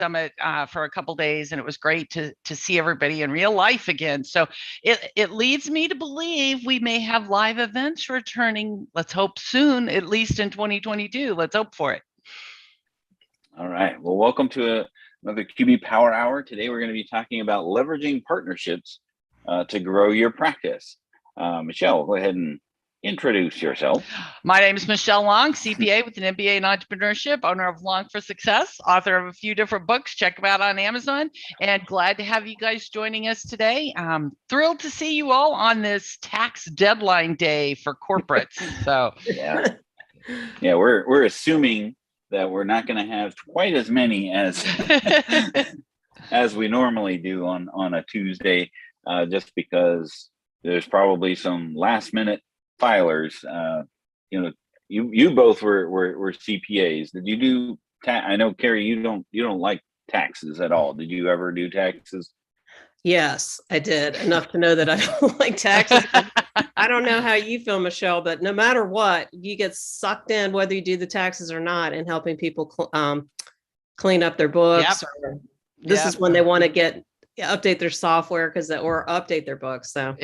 Summit for a couple days, and it was great to see everybody in real life again. So it leads me to believe we may have live events returning. Let's hope soon, at least in 2022. Let's hope for it. All right. Well, welcome to another QB Power Hour. Today, we're going to be talking about leveraging partnerships to grow your practice. Michelle, go ahead and introduce yourself. My name is Michelle Long, CPA with an MBA in entrepreneurship, owner of Long for Success, author of a few different books. Check them out on Amazon, and glad to have you guys joining us today. Thrilled to see you all on this tax deadline day for corporates. So yeah, we're assuming that we're not going to have quite as many as as we normally do on a Tuesday, just because there's probably some last minute filers. You both were CPAs. Did you do I know, Carrie, you don't like taxes at all. Did you ever do taxes? Yes, I did. Enough to know that I don't like taxes. I don't know how you feel, Michelle, but no matter what, you get sucked in, whether you do the taxes or not, in helping people clean up their books. Or this is when they want to update their software or update their books. So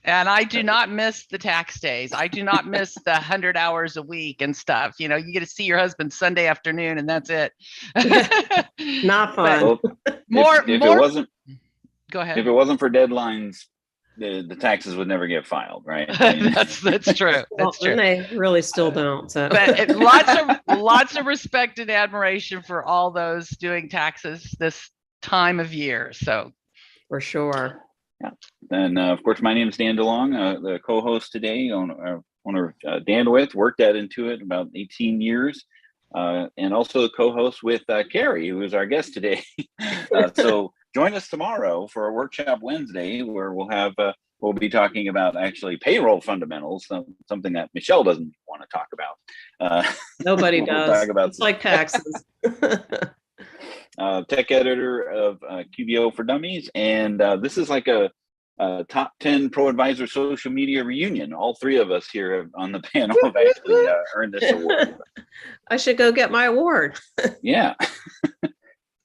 and I do not miss the tax days. I do not miss the 100 hours a week and stuff. You get to see your husband Sunday afternoon, and that's it. Not fun. Well, if it wasn't, go ahead. If it wasn't for deadlines, the taxes would never get filed, right? That's true. That's true. And they really still don't. So. But lots of respect and admiration for all those doing taxes this time of year. So for sure. Yeah. And of course, my name is Dan DeLong, the co-host today. Owner Dandwidth, worked at Intuit about 18 years, and also the co-host with Carrie, who is our guest today. So join us tomorrow for a workshop Wednesday, where we'll be talking about actually payroll fundamentals, something that Michelle doesn't want to talk about. Nobody does. It's like taxes. Tech editor of QBO for Dummies, and this is like a top 10 ProAdvisor social media reunion. All three of us here on the panel have actually earned this award. I should go get my award. Yeah.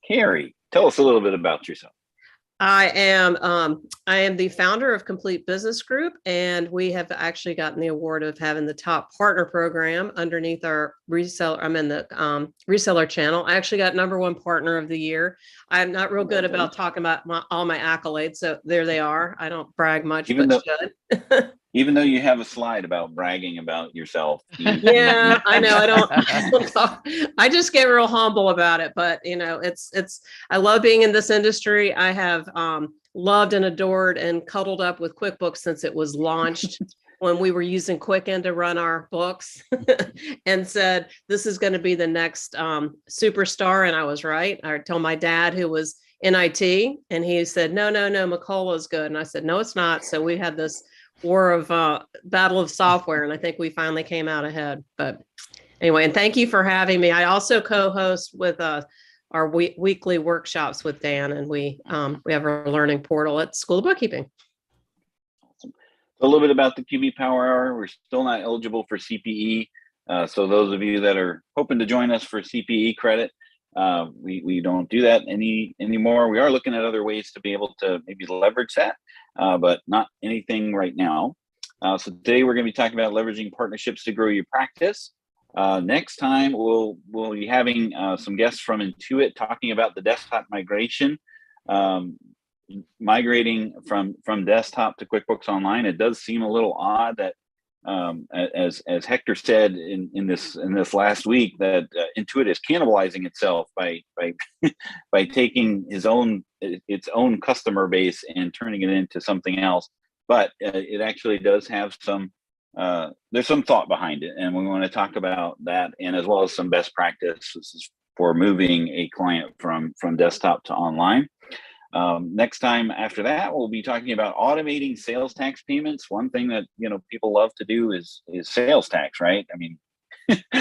Carrie, tell us a little bit about yourself. I am the founder of Complete Business Group, and we have actually gotten the award of having the top partner program underneath our reseller. I'm in the reseller channel. I actually got #1 partner of the year. I'm not real good about talking about all my accolades, so there they are. I don't brag much, should. Even though you have a slide about bragging about yourself. Yeah, I know. I don't talk. I just get real humble about it. But I love being in this industry. I have loved and adored and cuddled up with QuickBooks since it was launched when we were using Quicken to run our books, and said, this is going to be the next superstar. And I was right. I told my dad, who was in IT, and he said, no, Macola's good. And I said, no, it's not. So we had this war of battle of software, and I think we finally came out ahead. But anyway, and thank you for having me. I also co-host with our weekly workshops with Dan, and we have our learning portal at School of Bookkeeping. Awesome. So a little bit about the QB Power Hour. We're still not eligible for CPE, so those of you that are hoping to join us for CPE credit, we don't do that anymore. We are looking at other ways to be able to maybe leverage that, but not anything right now. So today we're going to be talking about leveraging partnerships to grow your practice. Next time we'll be having some guests from Intuit talking about the desktop migration, migrating from desktop to QuickBooks Online. It does seem a little odd that, as Hector said in this last week, that Intuit is cannibalizing itself by taking its own customer base and turning it into something else. But it actually does have some. There's some thought behind it, and we want to talk about that, and as well as some best practices for moving a client from desktop to online. Next time after that, we'll be talking about automating sales tax payments. One thing that people love to do is sales tax, right? I mean,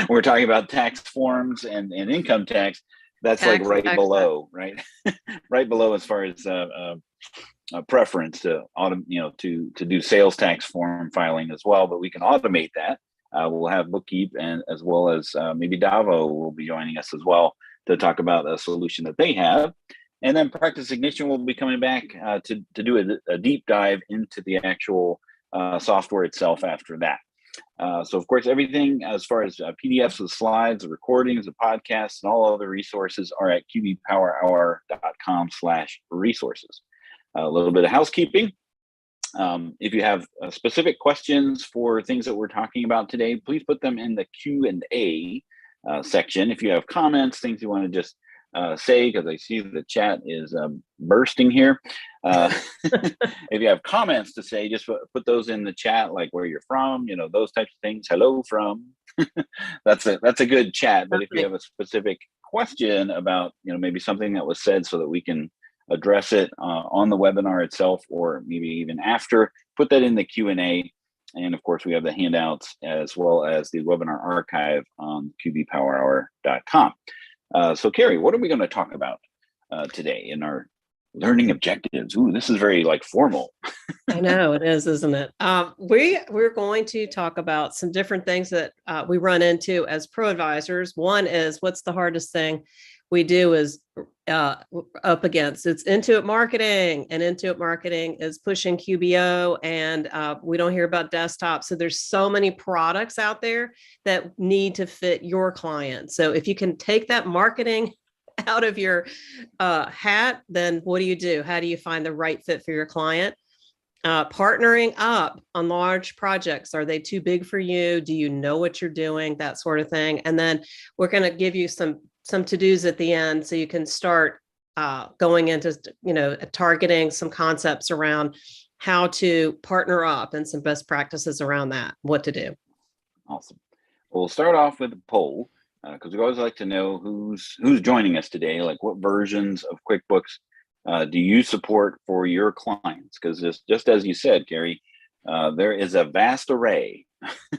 we're talking about tax forms and income tax. That's tax, like right below, right? Right below as far as a preference to to do sales tax form filing as well, but we can automate that. We'll have Bookkeep, and as well as maybe Davo will be joining us as well to talk about a solution that they have. And then Practice Ignition will be coming back to do a deep dive into the actual software itself after that. So of course, everything as far as PDFs, the slides, the recordings, the podcasts, and all other resources are at qbpowerhour.com/resources. A little bit of housekeeping. If you have specific questions for things that we're talking about today, please put them in the Q&A section. If you have comments, things you want to just say, because I see the chat is bursting here. If you have comments to say, just put those in the chat, like where you're from, those types of things. Hello from. That's a good chat. But if you have a specific question about, maybe something that was said, so that we can address it on the webinar itself, or maybe even after, put that in the Q&A. And of course, we have the handouts as well as the webinar archive on qbpowerhour.com. So Carrie, what are we going to talk about today in our learning objectives? Ooh, this is very formal. I know it is, isn't it? We're going to talk about some different things that we run into as ProAdvisors. One is, what's the hardest thing we do is up against? It's Intuit marketing, and Intuit marketing is pushing QBO, and we don't hear about desktop. So there's so many products out there that need to fit your client. So if you can take that marketing out of your hat, then what do? How do you find the right fit for your client? Partnering up on large projects. Are they too big for you? Do you know what you're doing? That sort of thing. And then we're going to give you some to-dos at the end, so you can start going into, targeting some concepts around how to partner up and some best practices around that, what to do. Awesome. Well, we'll start off with a poll, because we always like to know who's joining us today. Like, what versions of QuickBooks do you support for your clients? Because just as you said, Carrie, there is a vast array.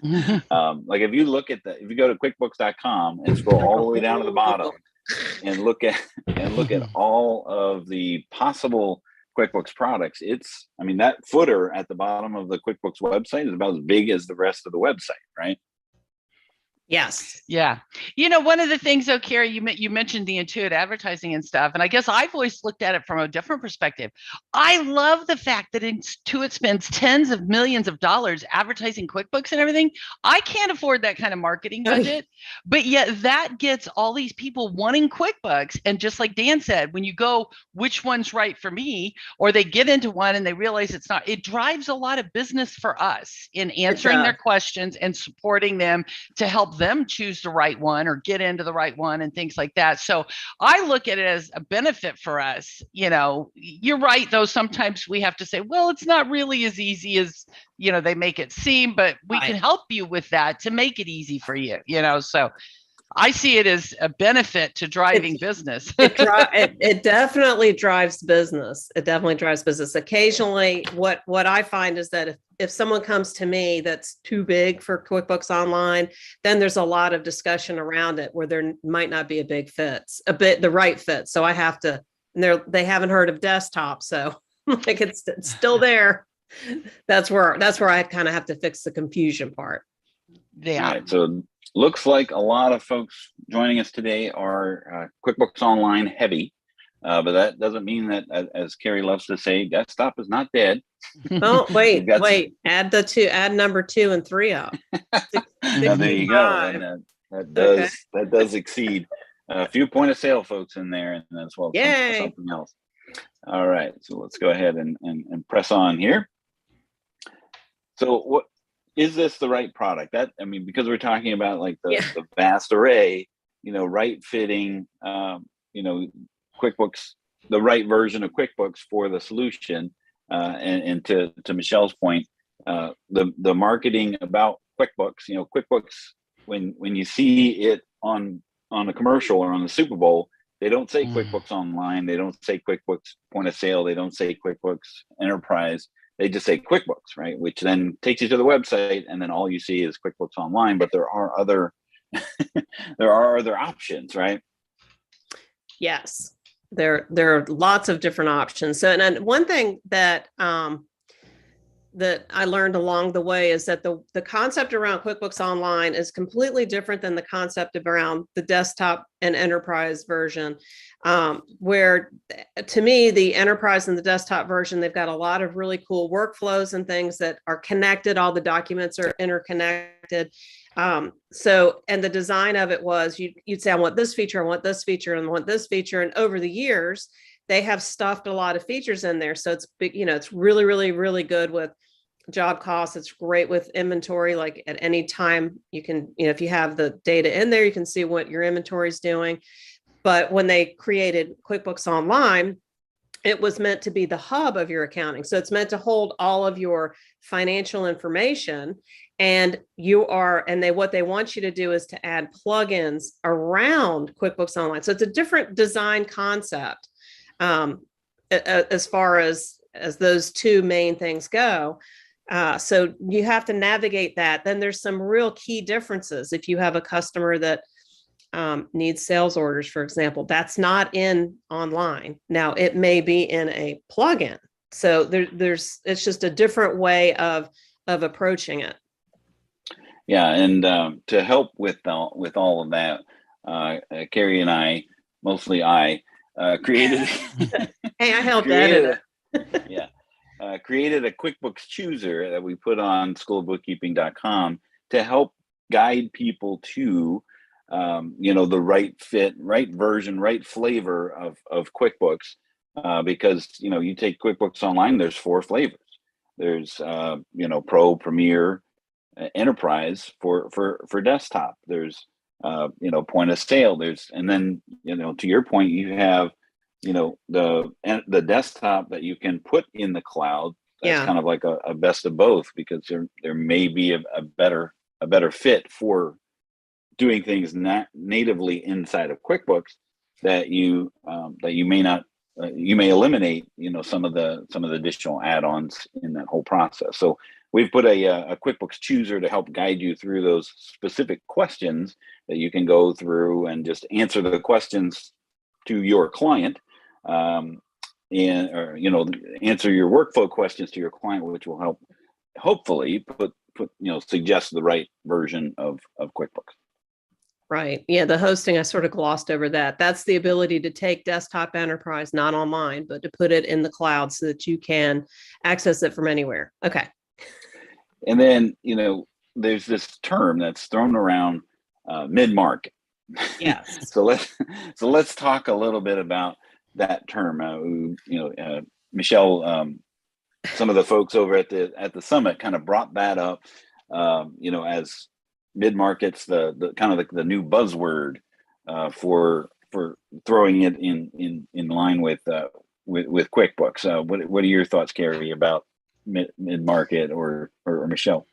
If you go to QuickBooks.com and scroll all the way down to the bottom and look at all of the possible QuickBooks products, that footer at the bottom of the QuickBooks website is about as big as the rest of the website, right? Yes. Yeah. One of the things, though, Carrie, you mentioned the Intuit advertising and stuff, and I guess I've always looked at it from a different perspective. I love the fact that Intuit spends tens of millions of dollars advertising QuickBooks and everything. I can't afford that kind of marketing budget, but yet that gets all these people wanting QuickBooks. And just like Dan said, when you go, which one's right for me, or they get into one and they realize it's not, it drives a lot of business for us in answering their questions and supporting them to help them choose the right one or get into the right one and things like that. So I look at it as a benefit for us. You're right, though. Sometimes we have to say, well, it's not really as easy as, they make it seem, but we can help you with that to make it easy for you, so I see it as a benefit to driving business. It definitely drives business. It definitely drives business. Occasionally, what I find is that if someone comes to me that's too big for QuickBooks Online, then there's a lot of discussion around it where there might not be the right fit. So I have to, and they haven't heard of desktop, so it's still there. That's where I kind of have to fix the confusion part. Yeah. All right, so looks like a lot of folks joining us today are QuickBooks Online heavy, but that doesn't mean that, as Carrie loves to say, desktop is not dead. Oh, wait, add number 2 and 3 up. There you go. And that does exceed a few point of sale folks in there, and as well as something else. All right, so let's go ahead and press on here. So what is this the right product? Because we're talking about the vast array, right fitting, QuickBooks, the right version of QuickBooks for the solution. And to Michelle's point, the marketing about QuickBooks, QuickBooks, when you see it on a commercial or on the Super Bowl, they don't say QuickBooks Online, they don't say QuickBooks Point of Sale, they don't say QuickBooks Enterprise. They just say QuickBooks, right? Which then takes you to the website, and then all you see is QuickBooks Online. But there are other options, right? Yes, there are lots of different options. So, and one thing that that I learned along the way is that the concept around QuickBooks Online is completely different than the concept around the desktop and enterprise version. Where to me, the enterprise and the desktop version, they've got a lot of really cool workflows and things that are connected. All the documents are interconnected. And the design of it was you'd say, I want this feature, I want this feature, and I want this feature. And over the years, they have stuffed a lot of features in there. So it's big, it's really, really, really good with job costs. It's great with inventory. Like at any time you can, if you have the data in there, you can see what your inventory is doing. But when they created QuickBooks Online, it was meant to be the hub of your accounting. So it's meant to hold all of your financial information. And what they want you to do is to add plugins around QuickBooks Online. So it's a different design concept as far as those two main things go. So you have to navigate that. Then there's some real key differences. If you have a customer that needs sales orders, for example, that's not in online. Now it may be in a plugin. So it's just a different way of approaching it. Yeah, and to help with all of that, Carrie and I, mostly I, created. Hey, I helped edit it. Yeah, created a QuickBooks chooser that we put on schoolofbookkeeping.com to help guide people to, the right fit, right version, right flavor of QuickBooks, because you take QuickBooks Online. There's 4 flavors. There's Pro, Premier, Enterprise for desktop. There's point of sale. And then to your point, you have the desktop that you can put in the cloud. That's kind of like a best of both, because there may be a better fit for doing things not natively inside of QuickBooks that you may not. You may eliminate some of the additional add-ons in that whole process. So we've put a QuickBooks chooser to help guide you through those specific questions that you can go through and just answer the questions to your client, answer your workflow questions to your client, which will help hopefully suggest the right version of QuickBooks. Right. Yeah. The hosting, I sort of glossed over that. That's the ability to take desktop enterprise, not online, but to put it in the cloud so that you can access it from anywhere. Okay. And then, there's this term that's thrown around, mid-market. Yes. So let's talk a little bit about that term. Michelle, some of the folks over at the summit kind of brought that up, as mid-market's the kind of the new buzzword for throwing it in line with QuickBooks. What are your thoughts, Carrie, about mid-market or Michelle?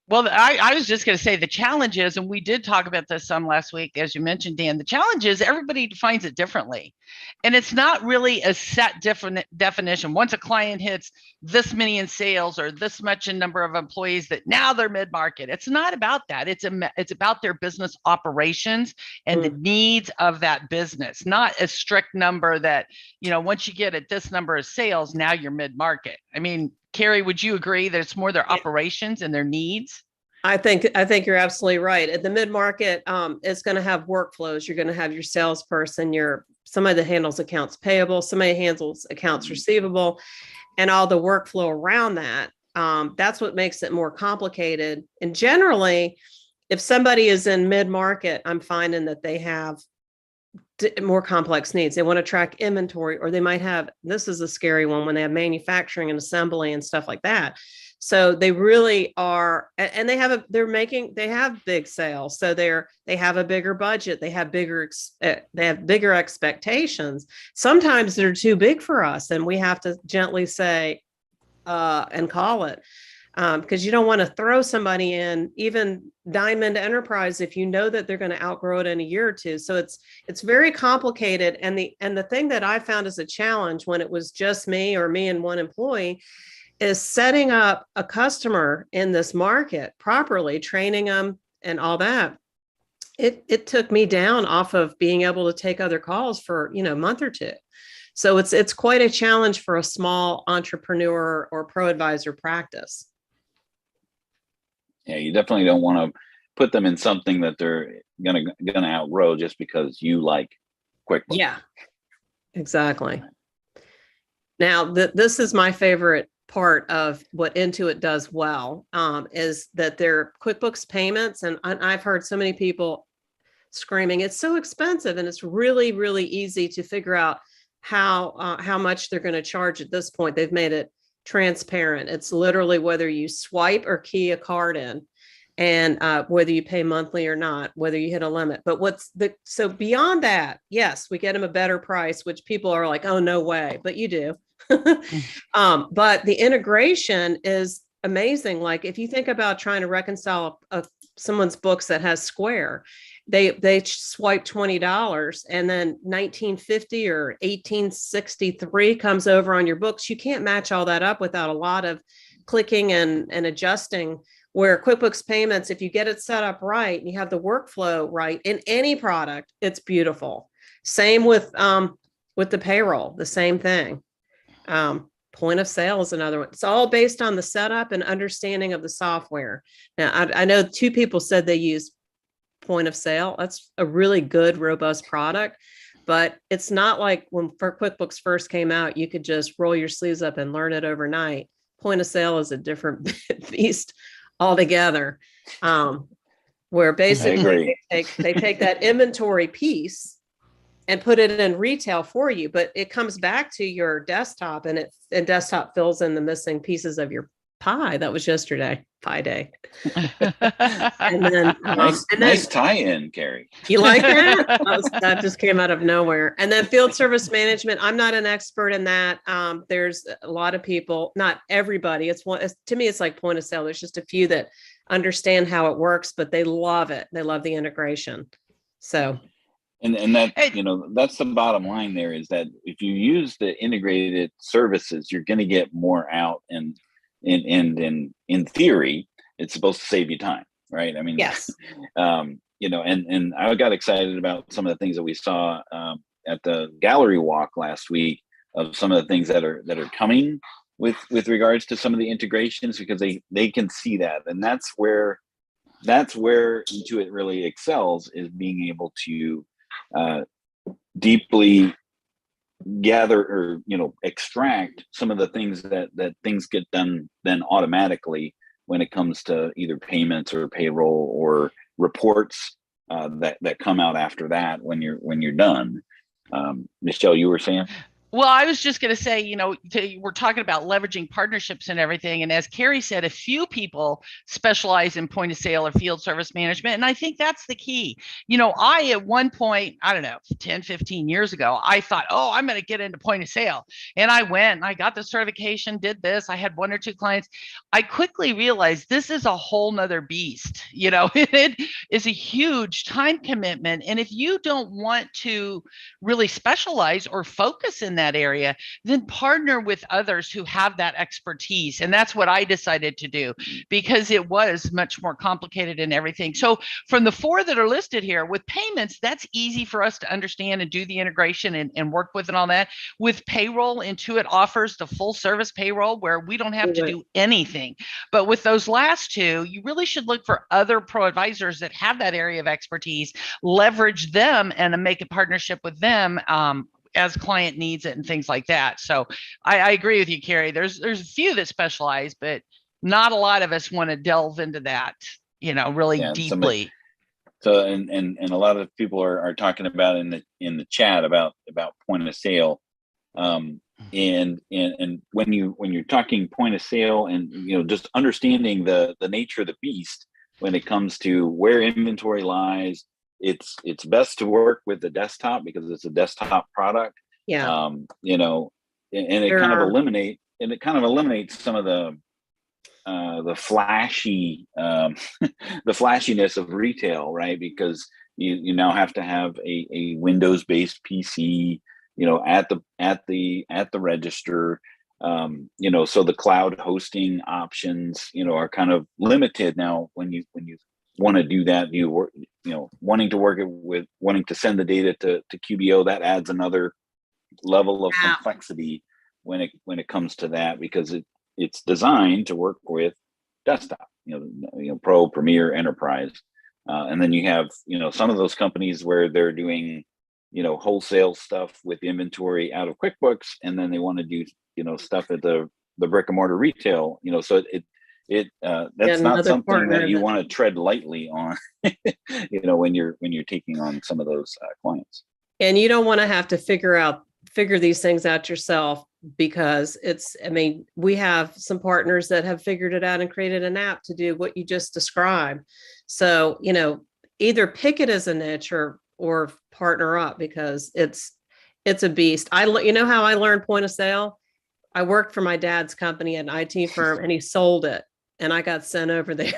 Well, I was just going to say the challenge is, and we did talk about this some last week, as you mentioned, Dan, the challenge is everybody defines it differently. And it's not really a set different definition. Once a client hits this many in sales or this much in number of employees, that now they're mid-market. It's not about that. It's about their business operations and the needs of that business, not a strict number that, once you get at this number of sales, now you're mid-market. I mean, Carrie, would you agree that it's more their operations and their needs? I think you're absolutely right. At the mid-market, it's going to have workflows. You're going to have your salesperson, somebody that handles accounts payable, somebody handles accounts receivable, and all the workflow around that. That's what makes it more complicated. And generally, if somebody is in mid-market, I'm finding that they have more complex needs. They want to track inventory, or they might have, this is a scary one, when they have manufacturing and assembly and stuff like that. So they really are, and they have big sales. So they have a bigger budget. They have bigger expectations. Sometimes they're too big for us, and we have to gently say, and call it. Because you don't want to throw somebody in, even Diamond Enterprise, if you know that they're going to outgrow it in a year or two. So it's very complicated. And the thing that I found as a challenge when it was just me and one employee is setting up a customer in this market properly, training them and all that. it took me down off of being able to take other calls for, a month or two. So it's quite a challenge for a small entrepreneur or ProAdvisor practice. Yeah, you definitely don't want to put them in something that they're gonna outgrow just because you like QuickBooks. Yeah, exactly. Now, this is my favorite part of what Intuit does well, is that their QuickBooks Payments, and I've heard so many people screaming, it's so expensive, and it's really, really easy to figure out how much they're going to charge at this point. They've made it transparent. It's literally whether you swipe or key a card in, and whether you pay monthly or not, whether you hit a limit. But so beyond that, yes, we get them a better price, which people are like, oh, no way, but you do. But the integration is amazing. Like if you think about trying to reconcile someone's books that has Square, they swipe $20 and then 1950 or 1863 comes over on your books. You can't match all that up without a lot of clicking and adjusting. Where QuickBooks Payments, if you get it set up right and you have the workflow right in any product, it's beautiful. Same with the payroll, the same thing. Point of sale is another one. It's all based on the setup and understanding of the software. Now, I know 2 people said they use point of sale. That's a really good, robust product, but it's not like when QuickBooks first came out, you could just roll your sleeves up and learn it overnight. Point of sale is a different beast altogether, where basically they take that inventory piece and put it in retail for you, but it comes back to your desktop, and desktop fills in the missing pieces of your pie. That was yesterday, Pie Day. And then nice tie-in, Carrie. You like that? That just came out of nowhere. And then field service management. I'm not an expert in that. There's a lot of people, not everybody. To me, it's like point of sale. There's just a few that understand how it works, but they love it. They love the integration. So. And that, that's the bottom line there, is that if you use the integrated services, you're going to get more out, and in theory, it's supposed to save you time, right? I mean, yes. And I got excited about some of the things that we saw at the gallery walk last week, of some of the things that are coming with regards to some of the integrations, because they can see that, and that's where Intuit really excels, is being able to deeply gather or extract some of the things that things get done then automatically when it comes to either payments or payroll or reports that come out after that when you're done. Michelle, you were saying? Well, I was just going to say, we're talking about leveraging partnerships and everything. And as Carrie said, a few people specialize in point of sale or field service management. And I think that's the key. I, at one point, I don't know, 10, 15 years ago, I thought, oh, I'm going to get into point of sale. And I went and I got the certification, did this. I had 1 or 2 clients. I quickly realized this is a whole nother beast. It is a huge time commitment. And if you don't want to really specialize or focus in that area, then partner with others who have that expertise. And that's what I decided to do, because it was much more complicated and everything. So from the 4 that are listed here, with payments, that's easy for us to understand and do the integration and work with and all that. With payroll, Intuit offers the full service payroll where we don't have to do anything. But with those last 2, you really should look for other ProAdvisors that have that area of expertise, leverage them and make a partnership with them as client needs it and things like that. So I agree with you, Carrie. There's a few that specialize, but not a lot of us want to delve into that, really deeply. And a lot of people are talking about in the chat about point of sale, and when you're talking point of sale, and just understanding the nature of the beast when it comes to where inventory lies. It's best to work with the desktop because it's a desktop product. Yeah. And it kind of eliminates some of the flashy the flashiness of retail, right? Because you now have to have a Windows-based PC, at the register. So the cloud hosting options, are kind of limited now when you want to do that, you work, wanting to work it with, wanting to send the data to QBO, that adds another level of complexity when it comes to that, because it's designed to work with desktop, Pro, Premier, Enterprise, and then you have some of those companies where they're doing wholesale stuff with inventory out of QuickBooks, and then they want to do stuff at the brick and mortar retail, so that's not something that you want to tread lightly on, when you're taking on some of those clients. And you don't want to have to figure these things out yourself, because we have some partners that have figured it out and created an app to do what you just described. So, either pick it as a niche or partner up, because it's a beast. You know how I learned point of sale? I worked for my dad's company, an IT firm, and he sold it, and I got sent over there.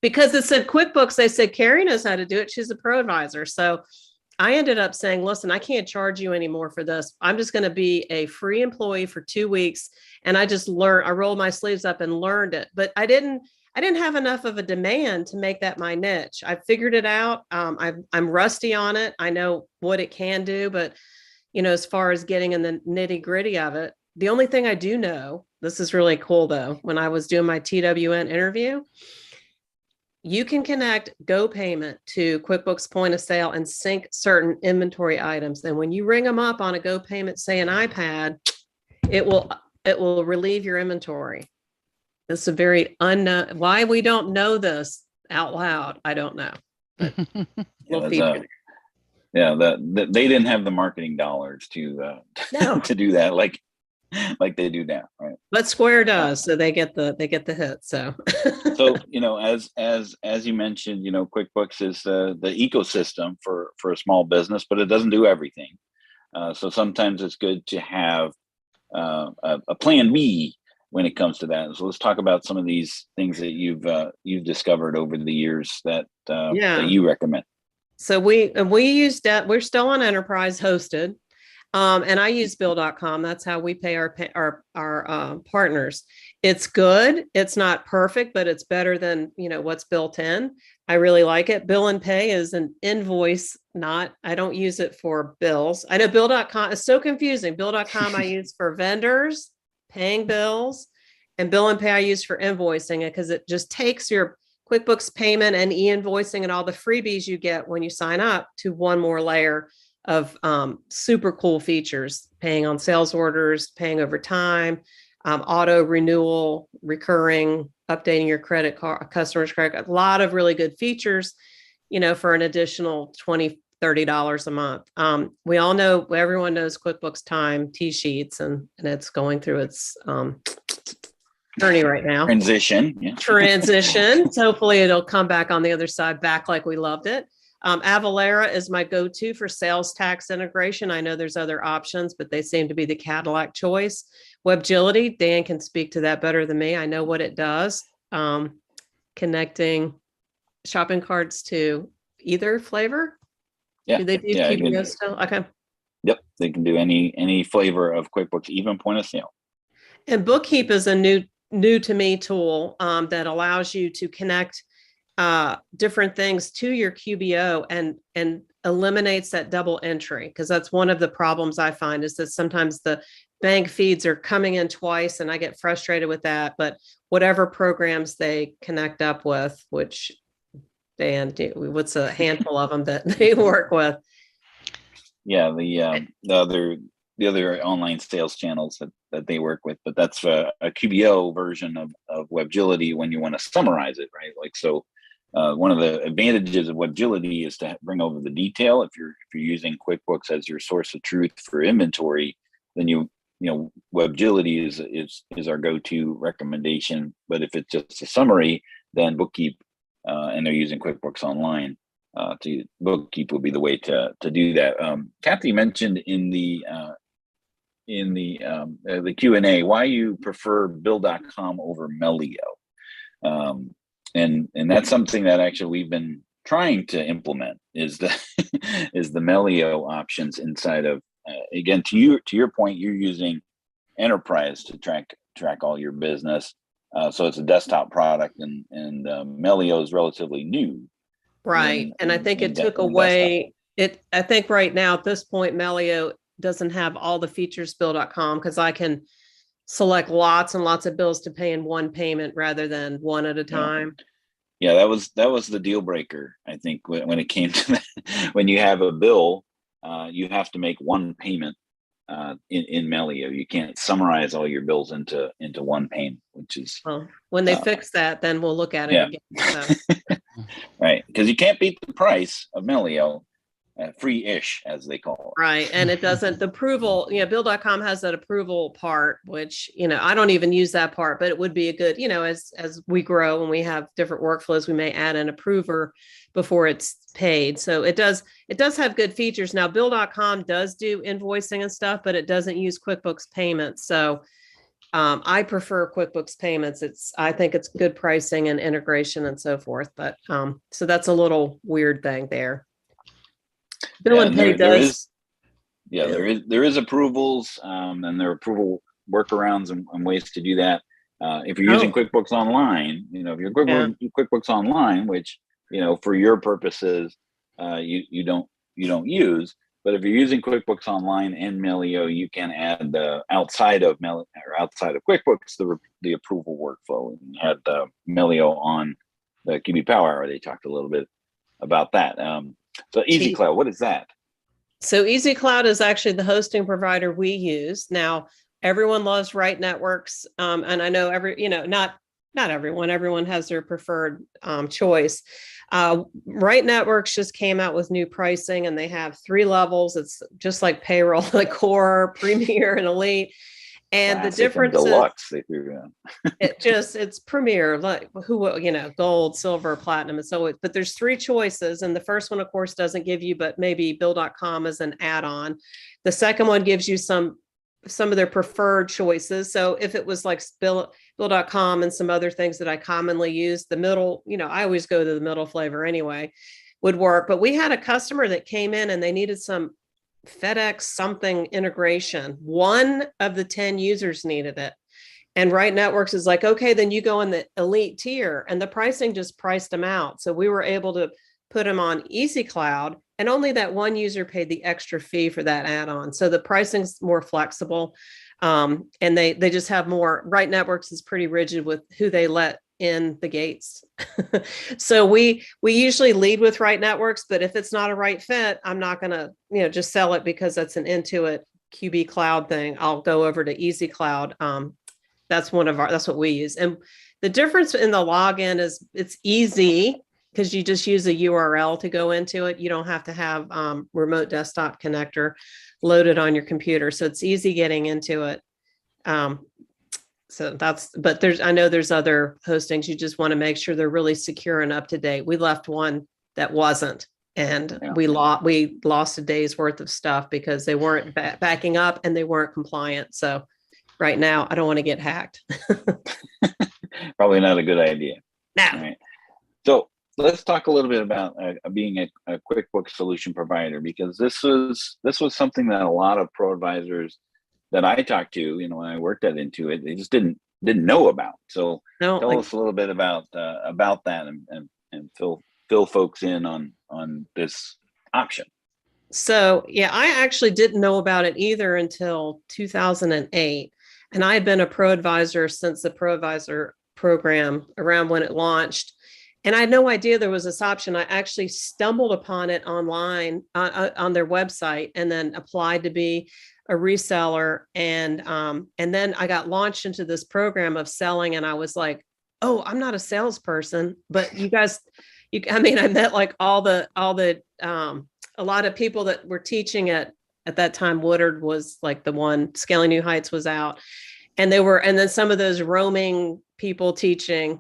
Because it said QuickBooks, they said Carrie knows how to do it. She's a ProAdvisor. So I ended up saying, listen, I can't charge you anymore for this. I'm just going to be a free employee for 2 weeks. And I just learned, I rolled my sleeves up and learned it. But I didn't have enough of a demand to make that my niche. I figured it out. I'm rusty on it. I know what it can do, but as far as getting in the nitty gritty of it, the only thing I do know, this is really cool though, when I was doing my TWN interview, you can connect GoPayment to QuickBooks Point of Sale and sync certain inventory items. And when you ring them up on a GoPayment, say an iPad, it will relieve your inventory. It's a very unknown. Why we don't know this out loud, I don't know. But they didn't have the marketing dollars to do that like they do now, right? But Square does, so they get the hit. So as you mentioned, QuickBooks is the ecosystem for a small business, but it doesn't do everything. So sometimes it's good to have a plan B when it comes to that. So let's talk about some of these things that you've discovered over the years that you recommend. So we use that. We're still on Enterprise hosted. And I use bill.com. That's how we pay our partners. It's good. It's not perfect, but it's better than, what's built in. I really like it. Bill and pay is an invoice, I don't use it for bills. I know bill.com is so confusing. Bill.com I use for vendors, paying bills, and bill and pay I use for invoicing it, because it just takes your QuickBooks payment and e-invoicing and all the freebies you get when you sign up to one more layer of super cool features: paying on sales orders, paying over time, auto renewal, recurring, updating your credit card, customer's credit, a lot of really good features, for an additional $20, $30 a month. We all know, everyone knows QuickBooks Time T-Sheets, and it's going through its journey right now. Transition. So hopefully it'll come back on the other side, back like we loved it. Avalara is my go-to for sales tax integration. I know there's other options, but they seem to be the Cadillac choice. Webgility, Dan can speak to that better than me. I know what it does. Connecting shopping carts to either flavor. Yeah. Do they do QBO still? Okay. Yep. They can do any flavor of QuickBooks, even point of sale. And Bookkeep is a new to me tool that allows you to connect different things to your QBO and eliminates that double entry, because that's one of the problems I find, is that sometimes the bank feeds are coming in twice, and I get frustrated with that. But whatever programs they connect up with, which what's a handful of them that they work with? Yeah, the other online sales channels that they work with, but that's a QBO version of Webgility when you want to summarize it, right? Like, so one of the advantages of Webgility is to bring over the detail. If you're using QuickBooks as your source of truth for inventory, then Webgility is our go-to recommendation. But if it's just a summary, then Bookkeep, and they're using QuickBooks Online, to Bookkeep would be the way to do that. Kathy mentioned in the Q&A why you prefer bill.com over Melio. And that's something that actually we've been trying to implement, is the Melio options inside of, again, to your point, you're using Enterprise to track all your business. So it's a desktop product, and Melio is relatively new. Right. And I think it took in away it. I think right now at this point, Melio doesn't have all the features Bill.com, because I can select lots and lots of bills to pay in one payment rather than one at a time. Yeah, that was the deal breaker, I think, when it came to that. When you have a bill, you have to make one payment in Melio. You can't summarize all your bills into one payment, which is, well, when they fix that, then we'll look at it again. So. Right, because you can't beat the price of Melio, free-ish, as they call it. Right. And it doesn't, the approval, Bill.com has that approval part, which, I don't even use that part, but it would be a good, as we grow and we have different workflows, we may add an approver before it's paid. So it does have good features. Now, Bill.com does do invoicing and stuff, but it doesn't use QuickBooks Payments. So I prefer QuickBooks Payments. I think it's good pricing and integration and so forth. But so that's a little weird thing there. Bill and Pay does. There is approvals, and there are approval workarounds and ways to do that. If you're using QuickBooks Online, if you're QuickBooks Online, which for your purposes you don't use, but if you're using QuickBooks Online and Melio, you can add outside of QuickBooks the approval workflow, and had Melio on the QB Power Hour. They talked a little bit about that. So Easy Cloud, what is that? So Easy Cloud is actually the hosting provider we use. Now, everyone loves Right Networks. And I know not everyone has their preferred choice. Right Networks just came out with new pricing, and they have 3 levels. It's just like payroll, like Core, Premier, and Elite. And classic, the difference and deluxe, they threw down. It's Premier, like gold, silver, platinum, and so. But there's 3 choices, and the first one, of course, doesn't give you, but maybe Bill.com as an add-on. The second one gives you some of their preferred choices. So if it was like Bill.com and some other things that I commonly use, the middle, I always go to the middle flavor anyway, would work. But we had a customer that came in and they needed some FedEx something integration. 1 of the 10 users needed it. And Right Networks is like, okay, then you go in the elite tier, and the pricing just priced them out. So we were able to put them on Easy Cloud, and only that 1 user paid the extra fee for that add-on. So the pricing's more flexible. And they just have more. Right Networks is pretty rigid with who they let in the gates. So we usually lead with Right Networks, but if it's not a right fit, I'm not going to, just sell it because that's an Intuit QB Cloud thing. I'll go over to Easy Cloud. That's what we use. And the difference in the login is it's easy because you just use a URL to go into it. You don't have to have remote desktop connector loaded on your computer. So it's easy getting into it. I know there's other hostings. You just want to make sure they're really secure and up to date. We left one that wasn't, and we lost a day's worth of stuff because they weren't backing up and they weren't compliant. So right now I don't want to get hacked. Probably not a good idea. No. Right. So let's talk a little bit about being a QuickBooks solution provider, because this was something that a lot of ProAdvisors that I talked to, when I worked at Intuit, they just didn't know about. So tell us a little bit about that and fill folks in on this option. So I actually didn't know about it either until 2008, and I had been a ProAdvisor since the ProAdvisor program around when it launched. And I had no idea there was this option. I actually stumbled upon it online on their website, and then applied to be a reseller. And then I got launched into this program of selling, and I was like, oh, I'm not a salesperson, but you guys, I met like a lot of people that were teaching at that time. Woodard was like the one, Scaling New Heights was out, and then some of those roaming people teaching,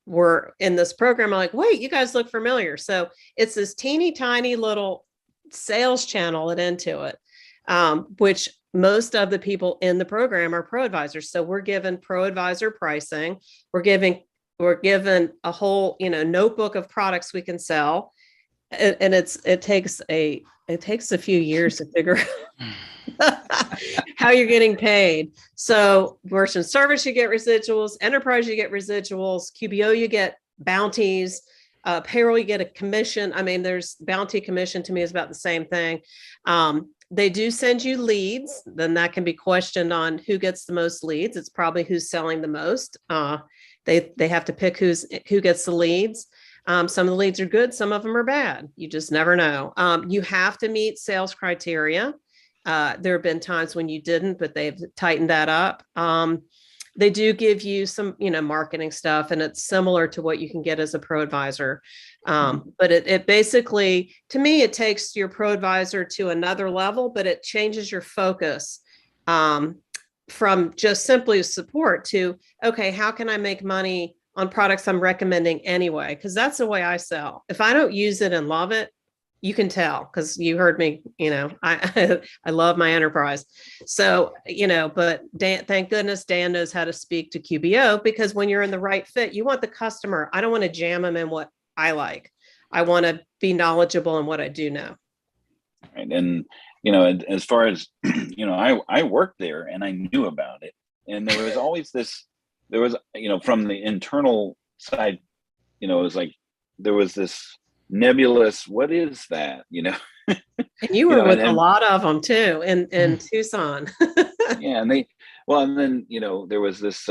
were in this program. I'm like, wait, you guys look familiar. So it's this teeny tiny little sales channel at Intuit, which most of the people in the program are ProAdvisors. So we're given ProAdvisor pricing. We're given a whole, notebook of products we can sell. And it takes a few years to figure how you're getting paid. So merchant service, you get residuals, enterprise, you get residuals, QBO, you get bounties, payroll, you get a commission. I mean, there's bounty commission to me is about the same thing. They do send you leads, then that can be questioned on who gets the most leads. It's probably who's selling the most. They have to pick who gets the leads. Some of the leads are good, some of them are bad. You just never know. You have to meet sales criteria. There have been times when you didn't, but they've tightened that up. They do give you some, marketing stuff, and it's similar to what you can get as a ProAdvisor. But it basically, to me, it takes your ProAdvisor to another level, but it changes your focus from just simply support to, okay, how can I make money on products I'm recommending anyway? Because that's the way I sell. If I don't use it and love it, you can tell, because you heard me, I love my enterprise. So, but Dan, thank goodness Dan knows how to speak to QBO, because when you're in the right fit, you want the customer. I don't want to jam them in what I like. I want to be knowledgeable in what I do know. Right. And, as far as, I worked there and I knew about it. And there was always from the internal side, it was like, there was this nebulous, what is that? And you were with a lot of them too in Tucson. Yeah. And then, there was this,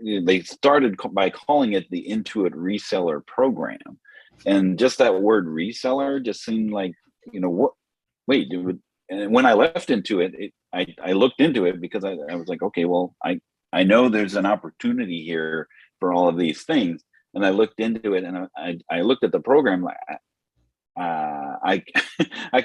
they started by calling it the Intuit reseller program. And just that word reseller just seemed like, and when I left Intuit, I looked into it because I was like, okay, well, I know there's an opportunity here for all of these things. And I looked into it, and I looked at the program. I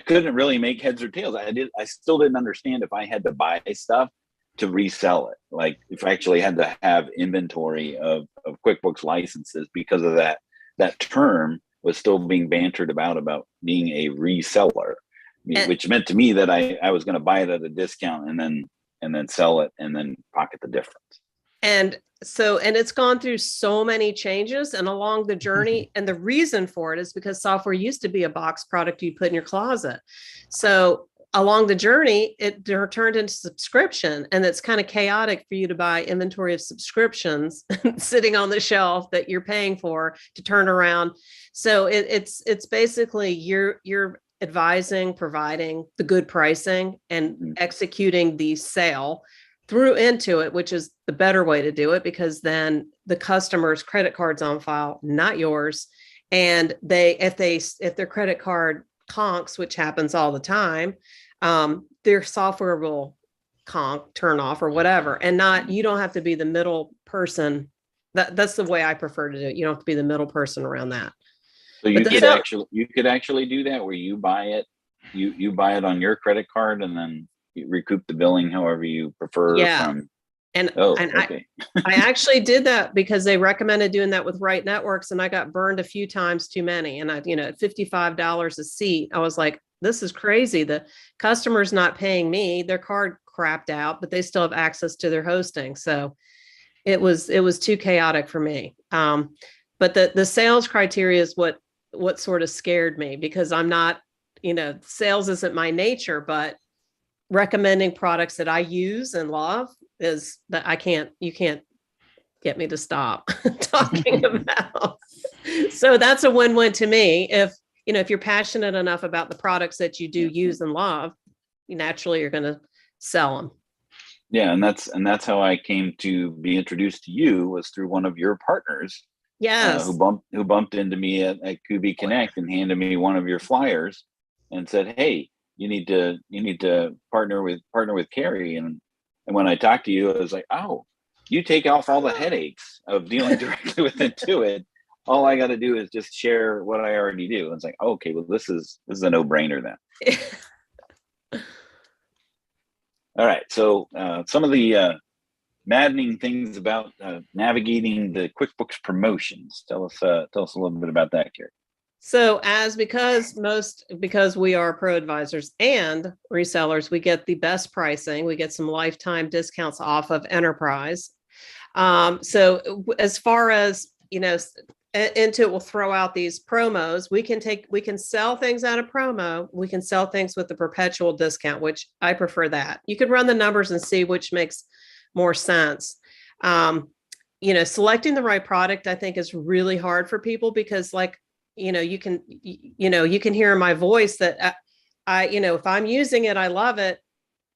couldn't really make heads or tails. I still didn't understand if I had to buy stuff to resell it. Like if I actually had to have inventory of QuickBooks licenses, because of that term was still being bantered about being a reseller, which meant to me that I was going to buy it at a discount and then sell it and then pocket the difference. And it's gone through so many changes and along the journey. And the reason for it is because software used to be a box product you put in your closet. So along the journey, it turned into subscription, and it's kind of chaotic for you to buy inventory of subscriptions sitting on the shelf that you're paying for to turn around. So it's basically you're advising, providing the good pricing and executing the sale through Intuit, which is the better way to do it, because then the customer's credit card's on file, not yours. And if their credit card conks, which happens all the time, their software will turn off or whatever, and you don't have to be the middle person. That's the way I prefer to do it. You don't have to be the middle person around that. So you could actually do that, where you buy it, you buy it on your credit card and then you recoup the billing however you prefer. Yeah. Okay. I actually did that because they recommended doing that with Right Networks, and I got burned a few times too many. And at $55 a seat, I was like, this is crazy. The customer's not paying me, their card crapped out, but they still have access to their hosting. So it was too chaotic for me. But the sales criteria is what sort of scared me, because I'm not, sales isn't my nature, but recommending products that I use and love is that you can't get me to stop talking about. So that's a win-win to me. If you're passionate enough about the products that you do use and love, naturally you're going to sell them. Yeah. And that's how I came to be introduced to you, was through one of your partners. Yes. Who bumped into me at QB Connect and handed me one of your flyers and said, hey, you need to partner with Carrie. And when I talked to you, I was like, oh, you take off all the headaches of dealing directly with Intuit. All I got to do is just share what I already do. And it's like, oh, okay, well, this is a no-brainer then. All right. So some of the maddening things about navigating the QuickBooks promotions. Tell us a little bit about that, Carrie. So because we are ProAdvisors and resellers, we get the best pricing. We get some lifetime discounts off of enterprise. So as far as, Intuit will throw out these promos. We can sell things at a promo. We can sell things with the perpetual discount, which I prefer that. You can run the numbers and see which makes more sense. Selecting the right product, I think, is really hard for people because, like, you can hear in my voice that if I'm using it, I love it.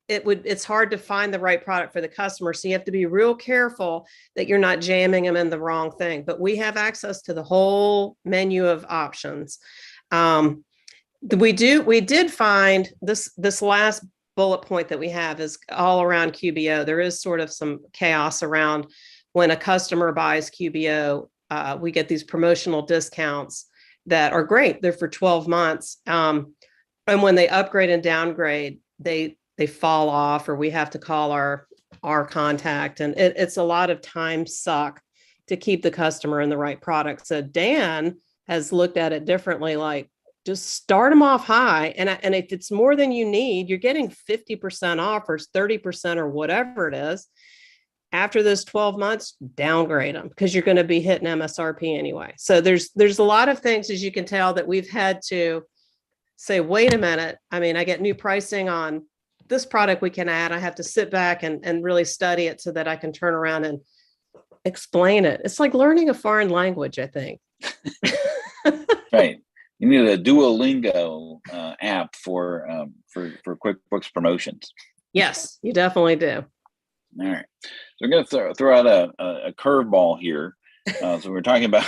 It's hard to find the right product for the customer. So you have to be real careful that you're not jamming them in the wrong thing, but we have access to the whole menu of options. We did find this last bullet point that we have is all around QBO. There is sort of some chaos around when a customer buys QBO. We get these promotional discounts that are great. They're for 12 months. And when they upgrade and downgrade, they fall off, or we have to call our contact. And it's a lot of time suck to keep the customer in the right product. So Dan has looked at it differently, like just start them off high. And if it's more than you need, you're getting 50% off or 30% or whatever it is. After those 12 months, downgrade them because you're going to be hitting MSRP anyway. So there's a lot of things, as you can tell, that we've had to say, wait a minute. I mean, I get new pricing on this product we can add. I have to sit back and really study it so that I can turn around and explain it. It's like learning a foreign language, I think. Right. You need a Duolingo app for QuickBooks promotions. Yes, you definitely do. All right. So we're going to throw out a curveball here. So we're talking about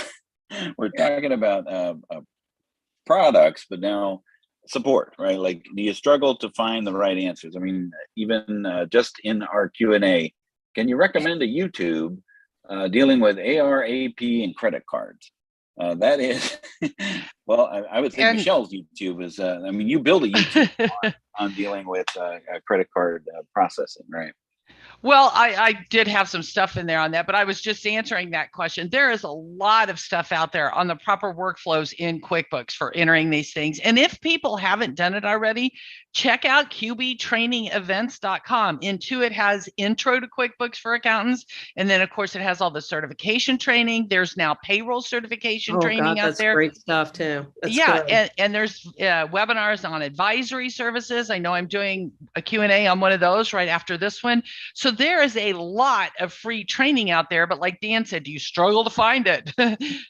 products, but now support, right? Like, do you struggle to find the right answers? I mean, even just in our Q&A, can you recommend a YouTube dealing with AR, AP, and credit cards? That is, well, I would think Michelle's YouTube is, you build a YouTube on dealing with credit card processing, right? Well, I did have some stuff in there on that, but I was just answering that question. There is a lot of stuff out there on the proper workflows in QuickBooks for entering these things. And if people haven't done it already, check out qbtrainingevents.com. Intuit has Intro to QuickBooks for Accountants. And then, of course, it has all the certification training. There's now payroll certification training out there. Great stuff, too. And there's webinars on advisory services. I know I'm doing a Q&A on one of those right after this one. So there is a lot of free training out there, but like Dan said, do you struggle to find it?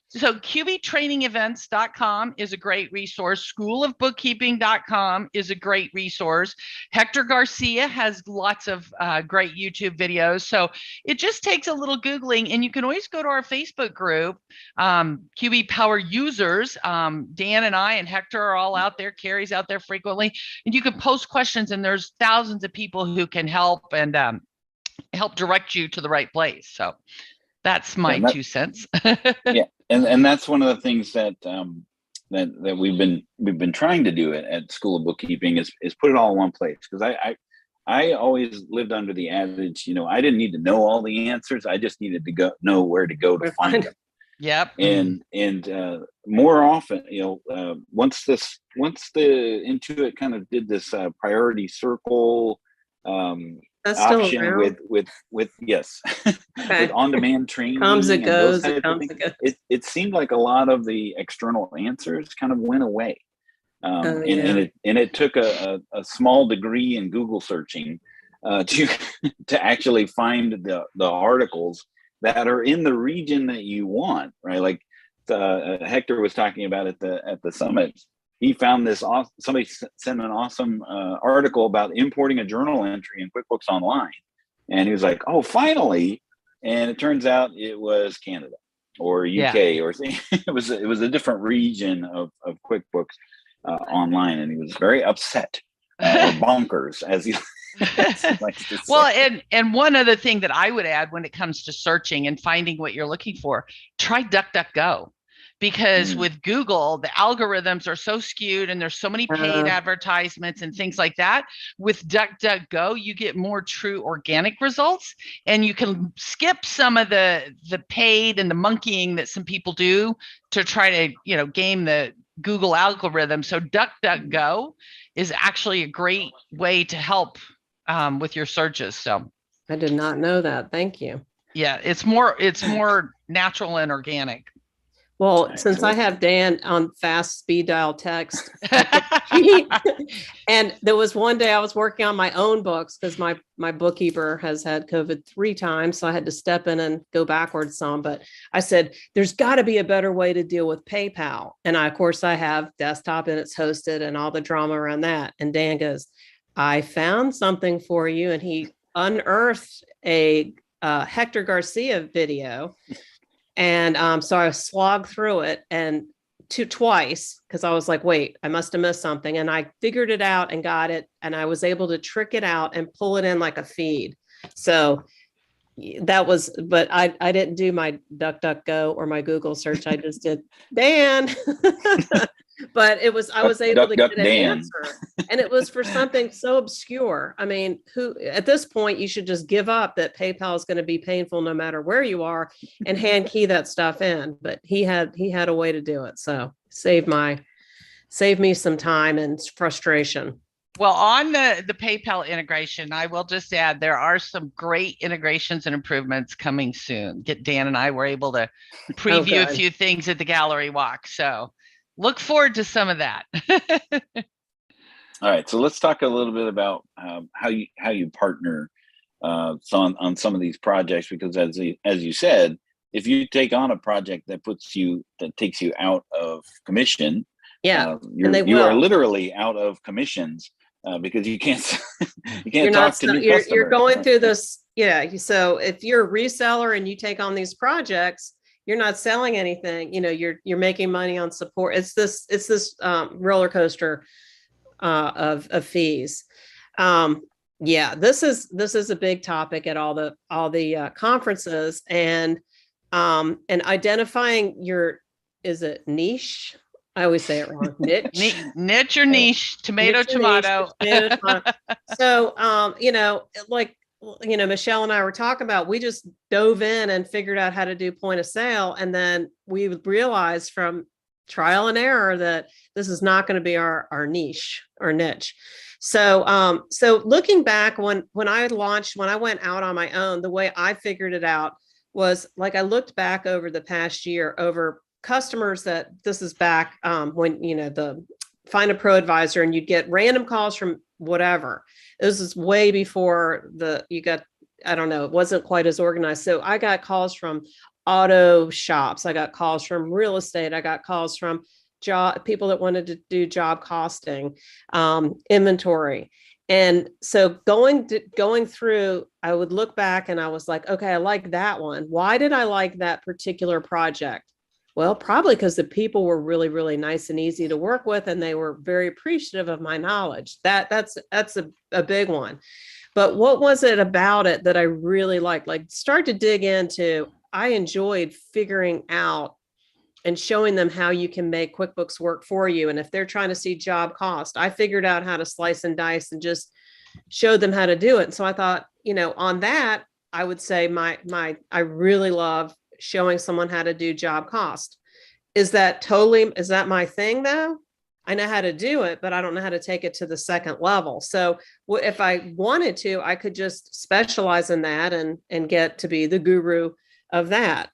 So qbtrainingevents.com is a great resource. Schoolofbookkeeping.com is a great resource. Hector Garcia has lots of great YouTube videos. So it just takes a little Googling, and you can always go to our Facebook group, QB Power Users. Dan and I and Hector are all out there. Carrie's out there frequently, and you can post questions, and there's thousands of people who can help and help direct you to the right place. So that's my 2 cents. Yeah, and that's one of the things that that we've been trying to do at School of Bookkeeping is put it all in one place, because I always lived under the adage, I didn't need to know all the answers. I just needed to know where to go to find them. Yep. And more often, once the Intuit kind of did this priority circle option with yes, with on-demand training, comes it goes, it seemed like a lot of the external answers kind of went away. And it took a small degree in Google searching to actually find the articles that are in the region that you want, right? Like Hector was talking about at the summit. He found this somebody sent an awesome article about importing a journal entry in QuickBooks Online, and he was like, "Oh, finally!" And it turns out it was Canada or UK, or it was a different region of QuickBooks Online, and he was very upset, or bonkers, as he likes to say. Well, and one other thing that I would add when it comes to searching and finding what you're looking for, try DuckDuckGo. Because with Google, the algorithms are so skewed and there's so many paid advertisements and things like that. With DuckDuckGo, you get more true organic results, and you can skip some of the paid and the monkeying that some people do to try to, game the Google algorithm. So DuckDuckGo is actually a great way to help with your searches. So I did not know that. Thank you. Yeah, it's more natural and organic. Well, since I Excellent. have Dan on fast speed dial text, and there was one day I was working on my own books because my bookkeeper has had COVID 3 times, so I had to step in and go backwards some. But I said, there's got to be a better way to deal with PayPal. And of course, I have desktop and it's hosted and all the drama around that. And Dan goes, I found something for you. And he unearthed a Hector Garcia video. And so I slogged through it and twice because I was like, wait, I must have missed something. And I figured it out and got it. And I was able to trick it out and pull it in like a feed. So that was, but I didn't do my DuckDuckGo or my Google search. I just did Dan. But I was able to get an answer. And it was for something so obscure. I mean, who at this point you should just give up that PayPal is going to be painful no matter where you are and hand key that stuff in. But he had a way to do it. So save me some time and frustration. Well, on the PayPal integration, I will just add there are some great integrations and improvements coming soon. Dan and I were able to preview a few things at the gallery walk. So look forward to some of that. All right, so let's talk a little bit about how you partner on some of these projects, because as you said, if you take on a project that takes you out of commission, you are literally out of commissions because you can't talk to new customers. You're going through this, So if you're a reseller and you take on these projects, you're not selling anything. You're making money on support. It's this roller coaster of fees. This is a big topic at all the conferences, and identifying is it niche? I always say it wrong. Niche or niche, tomato. So, Michelle and I were talking about, we just dove in and figured out how to do point of sale. And then we realized from trial and error that this is not going to be our niche or niche. So, looking back when I went out on my own, the way I figured it out was I looked back over the past year over customers this is back when, the find a ProAdvisor and you'd get random calls from whatever. This is way before it wasn't quite as organized. So I got calls from auto shops. I got calls from real estate. I got calls from people that wanted to do job costing, inventory. And so going through, I would look back and I was like, okay, I like that one. Why did I like that particular project? Well, probably because the people were really, really nice and easy to work with, and they were very appreciative of my knowledge. That's a big one. But what was it about it that I really liked? Start to dig into, I enjoyed figuring out and showing them how you can make QuickBooks work for you. And if they're trying to see job cost, I figured out how to slice and dice and just showed them how to do it. And so I thought, on that, I would say I really love showing someone how to do job cost. Is that my thing though? I know how to do it, but I don't know how to take it to the second level. So if I wanted to, I could just specialize in that and get to be the guru of that.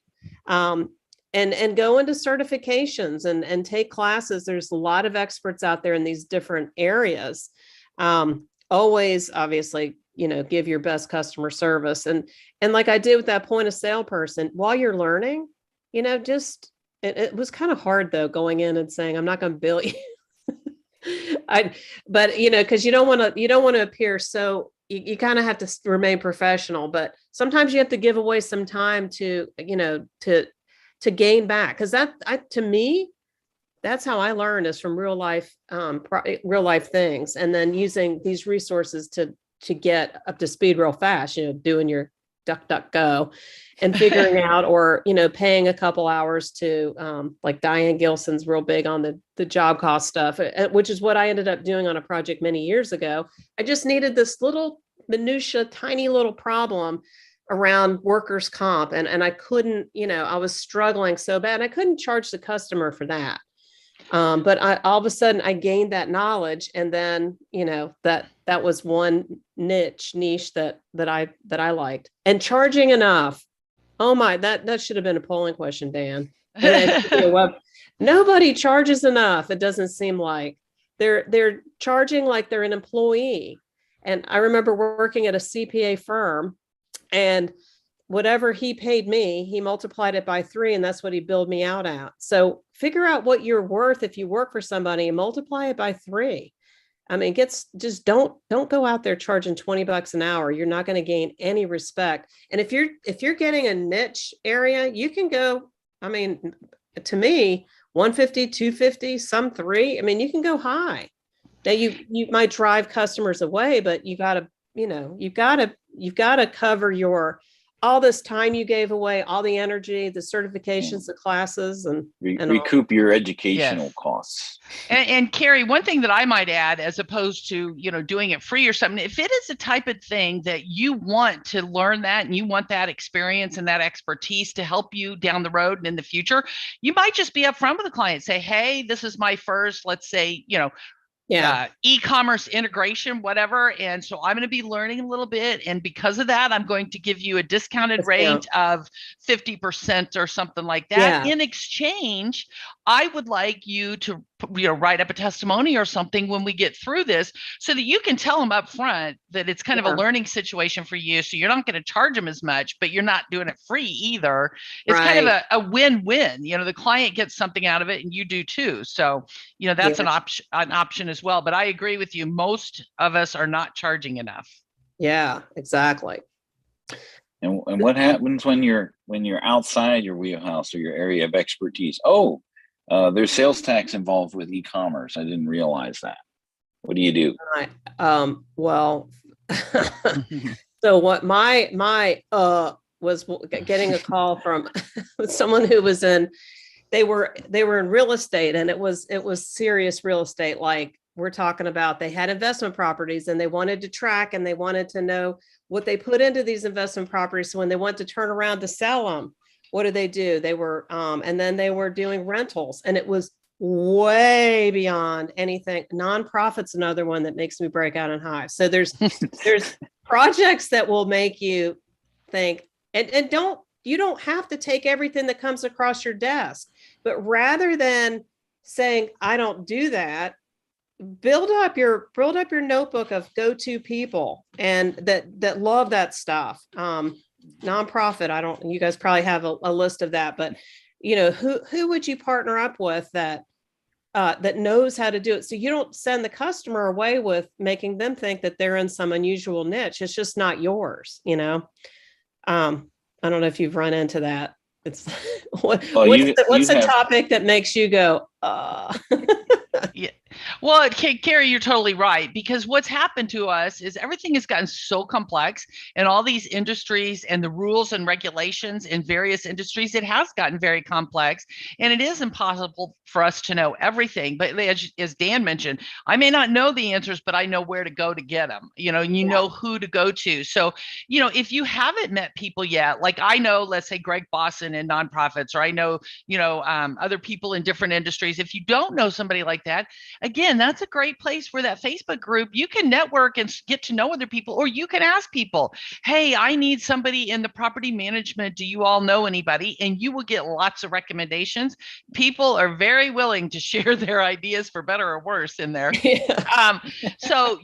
And go into certifications and take classes. There's a lot of experts out there in these different areas. Always, obviously, give your best customer service. And like I did with that point of sale person, while you're learning, it was kind of hard though, going in and saying, I'm not going to bill you. Because you don't want to appear so, you kind of have to remain professional, but sometimes you have to give away some time to gain back. Cause to me, that's how I learn, is from real life things. And then using these resources to get up to speed real fast, doing your DuckDuckGo and figuring out, or, paying a couple hours to, like Diane Gilson's real big on the job cost stuff, which is what I ended up doing on a project many years ago. I just needed this little minutia, tiny little problem around workers' comp. And I couldn't, I was struggling so bad. I couldn't charge the customer for that. But all of a sudden I gained that knowledge, and then, that was one niche that I liked. And charging enough. Oh my, that should have been a polling question, Dan. Nobody charges enough. It doesn't seem like they're charging like they're an employee. And I remember working at a CPA firm, and whatever he paid me, he multiplied it by 3, and that's what he billed me out at. So figure out what you're worth if you work for somebody and multiply it by 3. I mean, just don't go out there charging $20 an hour. You're not going to gain any respect. And if you're getting a niche area, you can go, I mean, to me, 150, 250, some 3. I mean, you can go high. Now you might drive customers away, but you've got to cover all this time you gave away, all the energy, the certifications, the classes, and recoup your educational costs. And Carrie, one thing that I might add, as opposed to, doing it free or something, if it is the type of thing that you want to learn that and you want that experience and that expertise to help you down the road and in the future, you might just be upfront with the client, say, hey, this is my first, let's say, e-commerce integration, whatever. And so I'm going to be learning a little bit. And because of that, I'm going to give you a discounted rate of 50% or something like that. Yeah. In exchange, I would like you to write up a testimony or something when we get through this, so that you can tell them up front that it's kind of a learning situation for you. So you're not going to charge them as much, but you're not doing it free either. It's kind of a win-win. The client gets something out of it and you do too. So, that's an option as well. But I agree with you. Most of us are not charging enough. Yeah, exactly. And what happens when you're outside your wheelhouse or your area of expertise? There's sales tax involved with e-commerce. I didn't realize that. What do you do? Well, so what my was getting a call from someone who was they were in real estate, and it was serious real estate. Like we're talking about, they had investment properties and they wanted to track, and they wanted to know what they put into these investment properties. So when they went to turn around to sell them, what did they do? They were, and then they were doing rentals, and it was way beyond anything. Nonprofit's another one that makes me break out in hives. So there's projects that will make you think, and you don't have to take everything that comes across your desk, but rather than saying, I don't do that, build up your notebook of go-to people and that love that stuff. Nonprofit, you guys probably have a list of that, but who would you partner up with that knows how to do it, so you don't send the customer away with making them think that they're in some unusual niche. It's just not yours. I don't know if you've run into that. It's what's the topic that makes you go, Yeah. Well, Carrie, you're totally right, because what's happened to us is everything has gotten so complex in all these industries, and the rules and regulations in various industries, it has gotten very complex, and it is impossible for us to know everything. But as Dan mentioned, I may not know the answers, but I know where to go to get them, and know who to go to. So, if you haven't met people yet, like I know, let's say Greg Bosson in nonprofits, or I know, other people in different industries. If you don't know somebody like that, again, that's a great place for that Facebook group. You can network and get to know other people, or you can ask people, hey, I need somebody in the property management. Do you all know anybody? And you will get lots of recommendations. People are very willing to share their ideas, for better or worse, in there. So,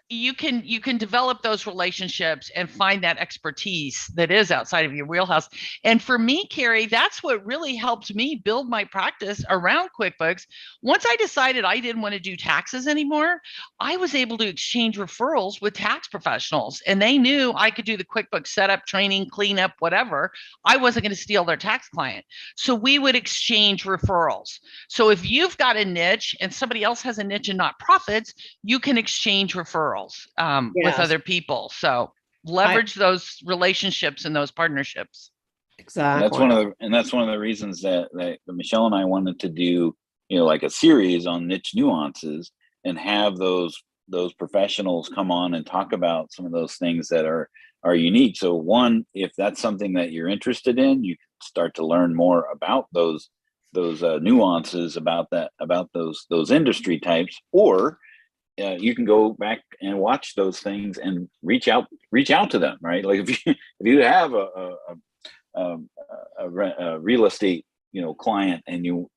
you can develop those relationships and find that expertise that is outside of your wheelhouse. And for me, Carrie, that's what really helped me build my practice around QuickBooks. Once I decided I didn't want to do taxes anymore, I was able to exchange referrals with tax professionals, and they knew I could do the QuickBooks setup, training, cleanup, whatever. I wasn't going to steal their tax client. So we would exchange referrals. So if you've got a niche and somebody else has a niche in nonprofits, you can exchange referrals with other people. So leverage those relationships and those partnerships. Exactly. That's one of the reasons that Michelle and I wanted to do, like a series on niche nuances, and have those professionals come on and talk about some of those things that are unique. So one, if that's something that you're interested in, you can start to learn more about those nuances about those industry types, or you can go back and watch those things and reach out to them, right? Like if you have a real estate client and you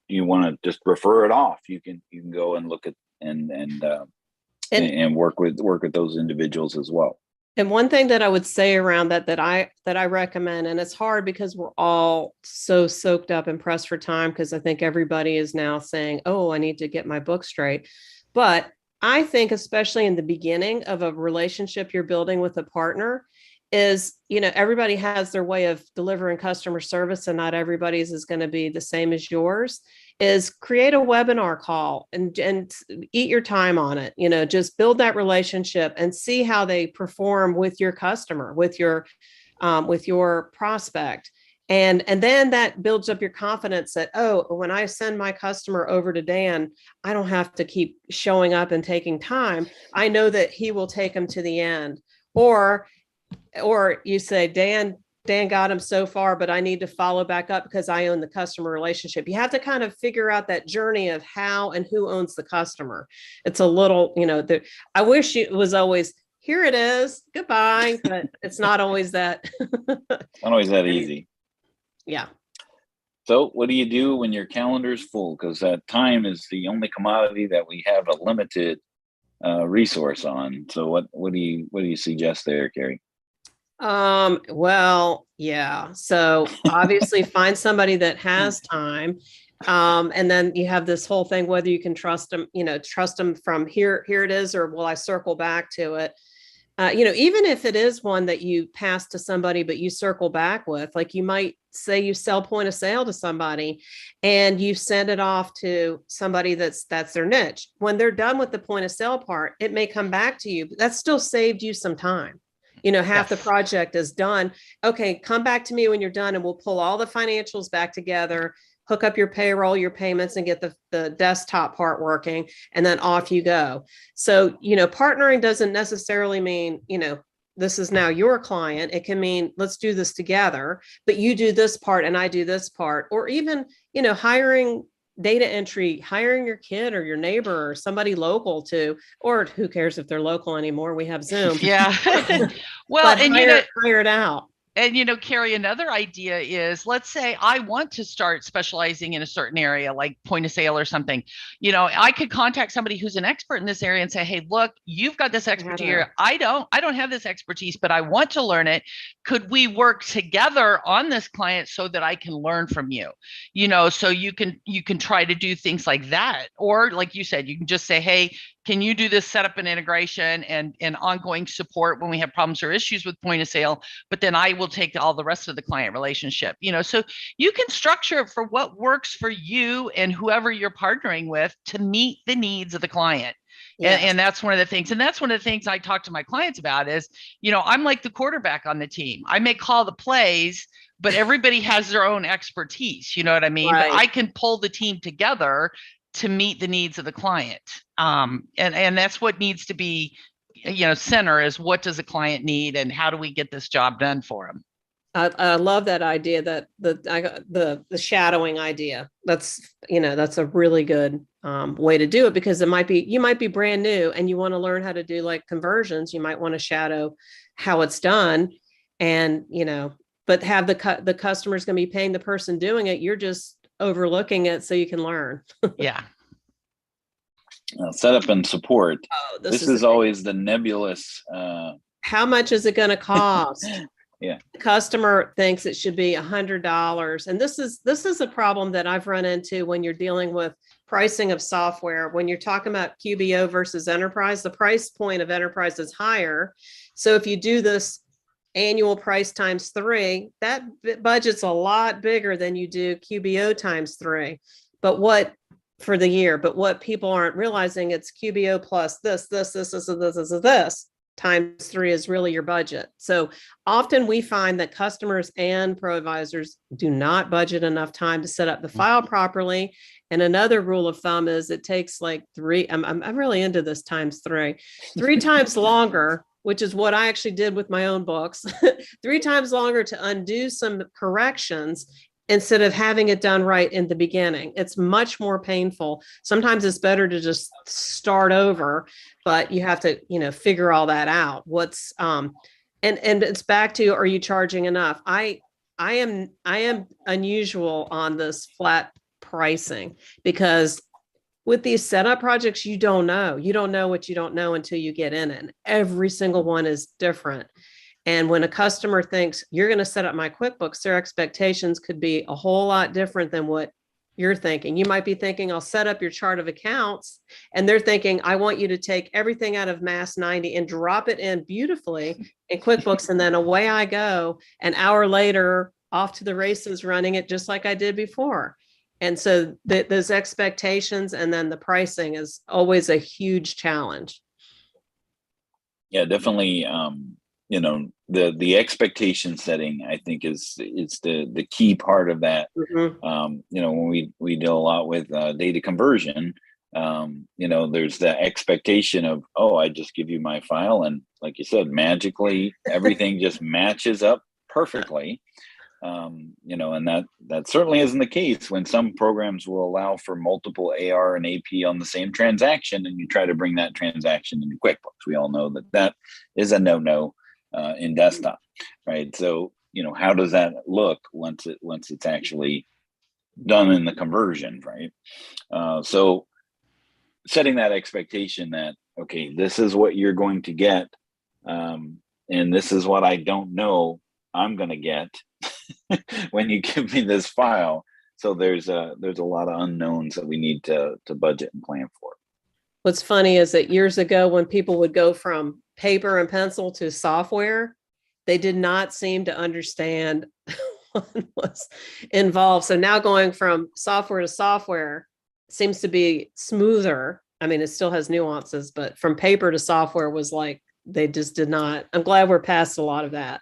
want to just refer it off, you can go and look at and work with those individuals as well. And one thing that I would say around that I recommend, and it's hard because we're all so soaked up and pressed for time, because I think everybody is now saying, oh, I need to get my book straight. But I think, especially in the beginning of a relationship you're building with a partner, is, everybody has their way of delivering customer service, and not everybody's is going to be the same as yours. Is create a webinar call and eat your time on it. Just build that relationship and see how they perform with your customer, with your prospect. And then that builds up your confidence that, oh, when I send my customer over to Dan, I don't have to keep showing up and taking time. I know that he will take them to the end. Or you say, Dan got him so far, but I need to follow back up because I own the customer relationship. You have to kind of figure out that journey of how and who owns the customer. It's a little, I wish it was always, here it is, goodbye, but it's not always that. Not always that easy. Yeah. So what do you do when your calendar's full? Because that time is the only commodity that we have a limited resource on. So what do you suggest there, Carrie? Well, yeah. So obviously find somebody that has time. And then you have this whole thing, whether you can trust them from here it is, or will I circle back to it? Even if it is one that you pass to somebody, but you circle back with, like you might say you sell point of sale to somebody and you send it off to somebody that's their niche. When they're done with the point of sale part, it may come back to you, but that still saved you some time. Half the project is done. Okay, come back to me when you're done and we'll pull all the financials back together, hook up your payroll, your payments, and get the desktop part working, and then off you go. So, partnering doesn't necessarily mean, this is now your client. It can mean, let's do this together, but you do this part and I do this part. Or even, hiring data entry, hiring your kid or your neighbor or somebody local or who cares if they're local anymore? We have Zoom. Yeah. Well, and hire it out. And, Carrie, another idea is, let's say I want to start specializing in a certain area, like point of sale or something. I could contact somebody who's an expert in this area and say, hey, look, you've got this expertise here. I don't have this expertise, but I want to learn it. Could we work together on this client so that I can learn from you? So you can try to do things like that. Or like you said, you can just say, hey, can you do this setup and integration and ongoing support when we have problems or issues with point of sale? But then I will take all the rest of the client relationship. So you can structure it for what works for you and whoever you're partnering with to meet the needs of the client. Yes. And that's one of the things. And that's one of the things I talk to my clients about is, I'm like the quarterback on the team. I may call the plays, but everybody has their own expertise. You know what I mean? Right. But I can pull the team together to meet the needs of the client. And that's what needs to be, center is, what does the client need and how do we get this job done for them? I love that idea, that the shadowing idea. That's a really good way to do it, because you might be brand new and you want to learn how to do like conversions. You might want to shadow how it's done, and but have the customer's going to be paying the person doing it. You're just overlooking it so you can learn. Yeah. Setup and support. Oh, this is always the nebulous. How much is it going to cost? Yeah. The customer thinks it should be $100. And this is a problem that I've run into when you're dealing with pricing of software. When you're talking about QBO versus enterprise, the price point of enterprise is higher. So if you do this annual price times 3, that budget's a lot bigger than you do QBO times 3. For the year. But what people aren't realizing, it's QBO plus this times 3 is really your budget. So often we find that customers and ProAdvisors do not budget enough time to set up the file properly. And another rule of thumb is it takes like 3, I'm really into this times 3 times longer, which is what I actually did with my own books, 3 times longer to undo some corrections instead of having it done right in the beginning. It's much more painful. Sometimes it's better to just start over, but you have to, figure all that out. And it's back to, are you charging enough? I I am unusual on this flat pricing, because with these setup projects, you don't know what you don't know until you get in it. And every single one is different. And when a customer thinks you're going to set up my QuickBooks, their expectations could be a whole lot different than what you're thinking. You might be thinking, I'll set up your chart of accounts. And they're thinking, I want you to take everything out of Mass 90 and drop it in beautifully in QuickBooks. And then away I go. An hour later, off to the races, running it just like I did before. And so those expectations and then the pricing is always a huge challenge. Yeah, definitely. The expectation setting, I think, is the key part of that. When we deal a lot with data conversion, there's the expectation of, oh, I just give you my file, and like you said, magically everything just matches up perfectly. And that certainly isn't the case when some programs will allow for multiple AR and AP on the same transaction, and you try to bring that transaction into QuickBooks. We all know that is a no-no in desktop, right? So, how does that look once it's actually done in the conversion, right? So setting that expectation that, okay, this is what you're going to get, and this is what I don't know I'm going to get when you give me this file. So there's a lot of unknowns that we need to budget and plan for. What's funny is that years ago, when people would go from paper and pencil to software, they did not seem to understand what was involved. So now going from software to software seems to be smoother. I mean, it still has nuances, but from paper to software was like, they just did not. I'm glad we're past a lot of that.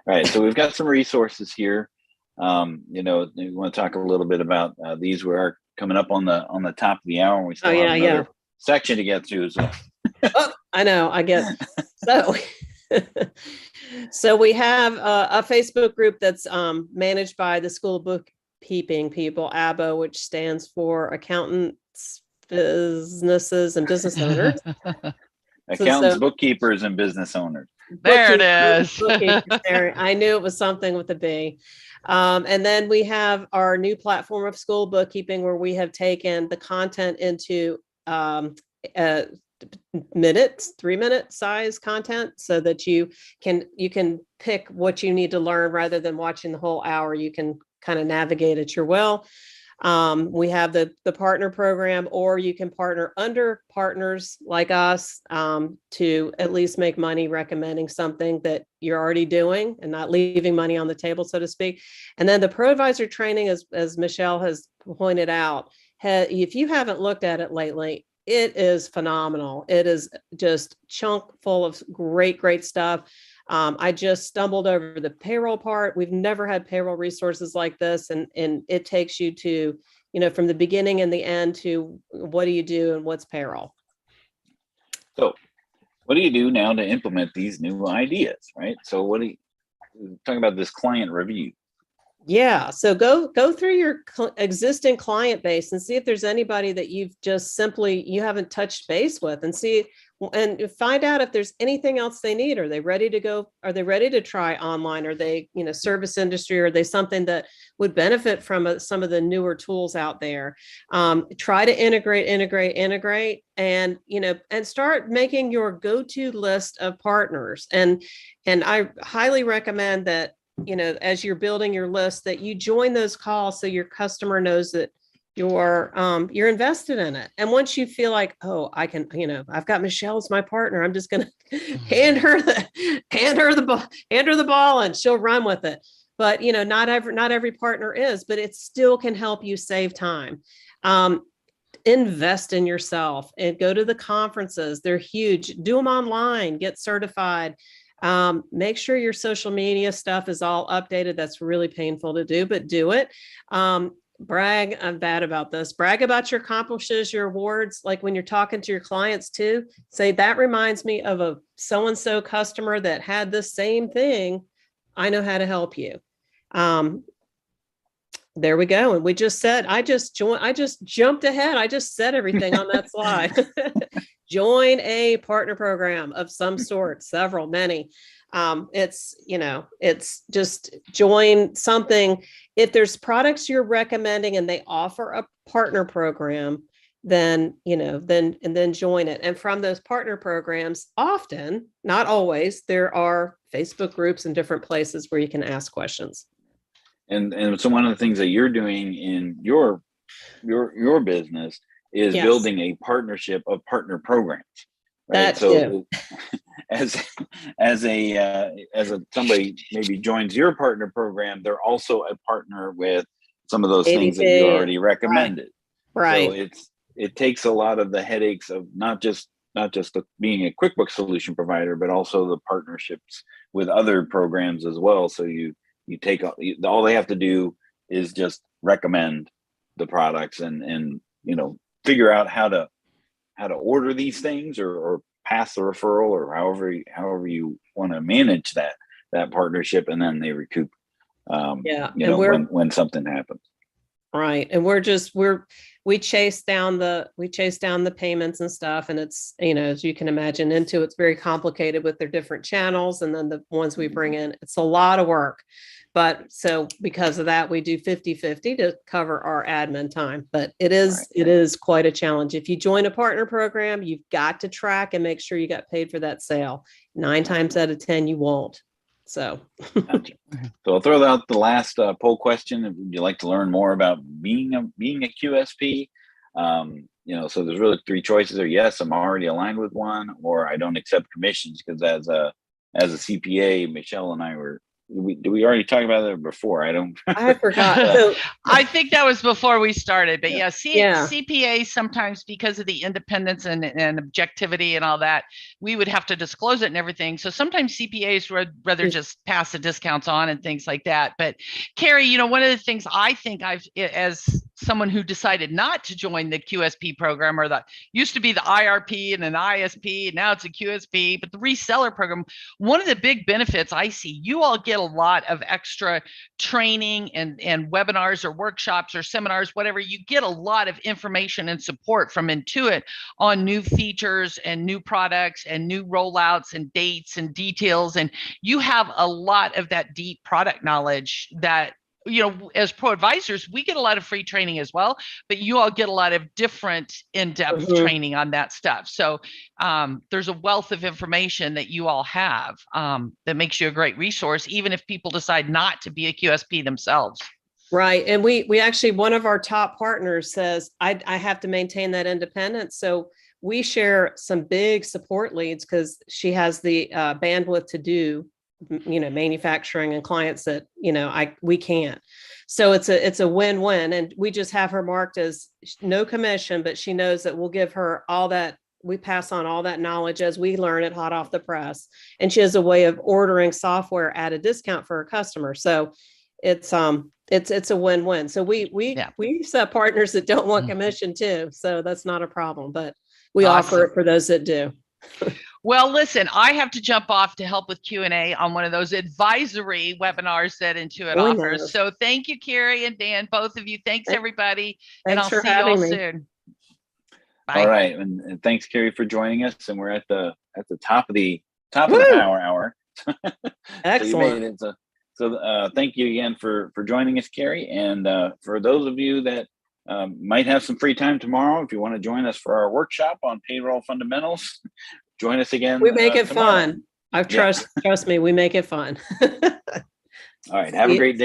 Right. So we've got some resources here. We want to talk a little bit about these. We are coming up on the top of the hour, and we still have another section to get through. So. Oh, I know. I get so. So we have a Facebook group that's managed by the School of Bookkeeping people, ABO, which stands for Accountants, Businesses, and Business Owners. Accountants, bookkeepers, and business owners. There it is. I knew it was something with a B. And then we have our new platform of School of Bookkeeping, where we have taken the content into 3-minute size content, so that you can pick what you need to learn rather than watching the whole hour. You can kind of navigate at your will. We have the partner program, or you can partner under partners like us to at least make money recommending something that you're already doing and not leaving money on the table, so to speak. And then the ProAdvisor training, as Michelle has pointed out, if you haven't looked at it lately, it is phenomenal. It is just chock full of great stuff. I just stumbled over the payroll part. We've never had payroll resources like this. And it takes you to, from the beginning and the end to what do you do and what's payroll. So what do you do now to implement these new ideas, right? So what do you talk about this client review? Yeah. So go through your existing client base and see if there's anybody that you haven't touched base with, and see and find out if there's anything else they need. Are they ready to go? Are they ready to try online? Are they, service industry? Are they something that would benefit from some of the newer tools out there? Try to integrate, and, and start making your go-to list of partners. And I highly recommend that, as you're building your list, that you join those calls so your customer knows that you're invested in it. And once you feel like, oh, I can, I've got Michelle as my partner, I'm just going to hand her the ball and she'll run with it. But, not every partner is, but it still can help you save time. Invest in yourself and go to the conferences. They're huge. Do them online, get certified. Make sure your social media stuff is all updated. That's really painful to do, but do it. Brag. I'm bad about this. Brag about your accomplishments, your awards. Like when you're talking to your clients too, say that reminds me of a so-and-so customer that had the same thing. I know how to help you. There we go. And we just said, I just jumped ahead. I just said everything on that slide. join a partner program of some sort, several, many. It's just join something. If there's products you're recommending and they offer a partner program, then join it. And from those partner programs, often, not always, there are Facebook groups and different places where you can ask questions. And so one of the things that you're doing in your business is building a partnership of partner programs. Right. As somebody maybe joins your partner program, they're also a partner with some of those things that you already recommended. Right. So it takes a lot of the headaches of not just being a QuickBooks solution provider, but also the partnerships with other programs as well. So you take all they have to do is just recommend the products and figure out how to order these things or pass the referral or however you want to manage that partnership, and then they recoup when something happens. Right. And we chase down the payments and stuff. And it's, as you can imagine, Intuit's very complicated with their different channels. And then the ones we bring in, it's a lot of work. But so because of that, we do 50-50 to cover our admin time. But it is quite a challenge. If you join a partner program, you've got to track and make sure you got paid for that sale. 9 times out of 10, you won't. So, Gotcha. So I'll throw out the last poll question. If you'd like to learn more about being a QSP, so there's really 3 choices. Or yes, I'm already aligned with one, or I don't accept commissions, because as a CPA, Michelle and I did we already talk about that before? I forgot. I think that was before we started, but CPA sometimes, because of the independence and objectivity and all that, we would have to disclose it and everything. So sometimes CPAs would rather just pass the discounts on and things like that. But Carrie, one of the things I think as someone who decided not to join the QSP program, or that used to be the IRP and an ISP, and now it's a QSP, but the reseller program, one of the big benefits I see, you all get a lot of extra training and webinars or workshops or seminars, whatever. You get a lot of information and support from Intuit on new features and new products and new rollouts and dates and details. And you have a lot of that deep product knowledge that, as ProAdvisors, we get a lot of free training as well, but you all get a lot of different in-depth training on that stuff. So there's a wealth of information that you all have that makes you a great resource, even if people decide not to be a QSP themselves. Right. And we actually, one of our top partners says, I have to maintain that independence. So we share some big support leads, because she has the bandwidth to do manufacturing and clients that, we can't. So it's a win-win. And we just have her marked as no commission, but she knows that we'll give her all that. We pass on all that knowledge as we learn it hot off the press. And she has a way of ordering software at a discount for her customers. So it's a win-win. So we set partners that don't want commission too. So that's not a problem, but we offer it for those that do. Well, listen, I have to jump off to help with Q&A on one of those advisory webinars that Intuit offers. So thank you, Carrie and Dan, both of you. Thanks, everybody. And I'll see you all soon. Bye. All right. And thanks, Carrie, for joining us. And we're at the top of the power hour. Excellent. So thank you again for joining us, Carrie. And for those of you that might have some free time tomorrow, if you want to join us for our workshop on payroll fundamentals, join us again. We make it fun. Trust me, we make it fun. All right. Have a great day.